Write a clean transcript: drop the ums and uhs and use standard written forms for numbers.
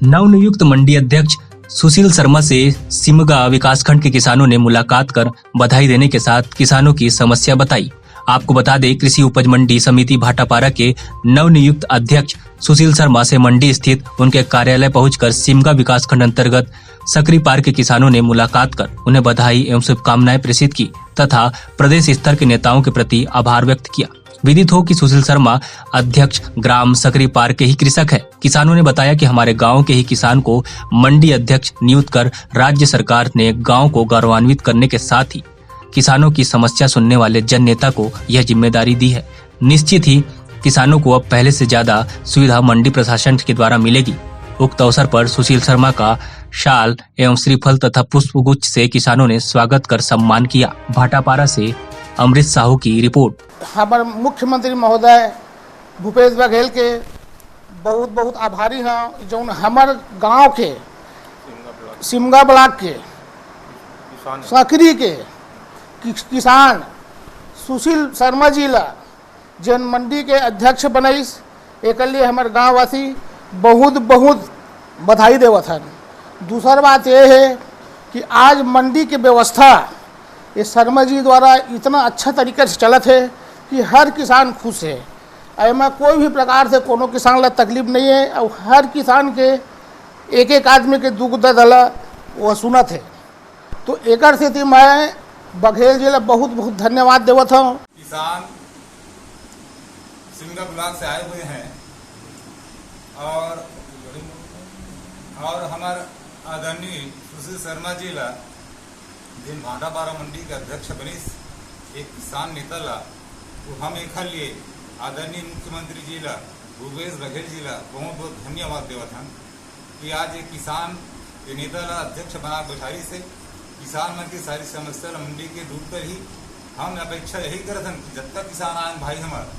नवनियुक्त मंडी अध्यक्ष सुशील शर्मा से सिमगा विकासखंड के किसानों ने मुलाकात कर बधाई देने के साथ किसानों की समस्या बताई। आपको बता दें, कृषि उपज मंडी समिति भाटापारा के नवनियुक्त अध्यक्ष सुशील शर्मा से मंडी स्थित उनके कार्यालय पहुंचकर सिमगा विकासखंड अंतर्गत सकरी पार के किसानों ने मुलाकात कर उन्हें बधाई एवं शुभकामनाएं प्रेषित की तथा प्रदेश स्तर के नेताओं के प्रति आभार व्यक्त किया। विदित हो कि सुशील शर्मा अध्यक्ष ग्राम सकरी पार के ही कृषक है। किसानों ने बताया कि हमारे गांव के ही किसान को मंडी अध्यक्ष नियुक्त कर राज्य सरकार ने गांव को गौरवान्वित करने के साथ ही किसानों की समस्या सुनने वाले जन नेता को यह जिम्मेदारी दी है। निश्चित ही किसानों को अब पहले से ज्यादा सुविधा मंडी प्रशासन के द्वारा मिलेगी। उक्त अवसर पर सुशील शर्मा का शाल एवं श्रीफल तथा पुष्पगुच्छ से किसानों ने स्वागत कर सम्मान किया। भाटापारा से अमृत साहू की रिपोर्ट। हमारे मुख्यमंत्री महोदय भूपेश बघेल के बहुत बहुत आभारी हैं जो हमारे गांव के सिमगा ब्लॉक के सकरी के किसान सुशील शर्मा जी ला जन मंडी के अध्यक्ष बनईस, एक लिए हमारे गाँव वासी बहुत बहुत बधाई देवत हैं। दूसर बात यह है कि आज मंडी की व्यवस्था ये शर्मा जी द्वारा इतना अच्छा तरीके से चलत है कि हर किसान खुश है। एमा कोई भी प्रकार से कोनो किसान ला तकलीफ नहीं है और हर किसान के एक एक आदमी के दुख दर्द वो सुनत है। तो एक स्थिति मैं बघेल जी ला बहुत बहुत धन्यवाद देवत हूँ। किसान सिमगा ब्लॉक से आए हुए हैं और हमारे आदरणीय सुशील शर्मा जी ला जिन भाटापारा मंडी के अध्यक्ष बनीस एक किसान नेता ला तो हम एक लिए आदरणीय मुख्यमंत्री जी ला भूपेश बघेल जी ला बहुत बहुत धन्यवाद देवत हैं कि आज एक किसान के नेता ला अध्यक्ष बना बैठाई से किसान मन की सारी समस्या ला मंडी के दूर कर ही हम अपेक्षा यही करत हन कि जब तक किसान आए भाई हमारे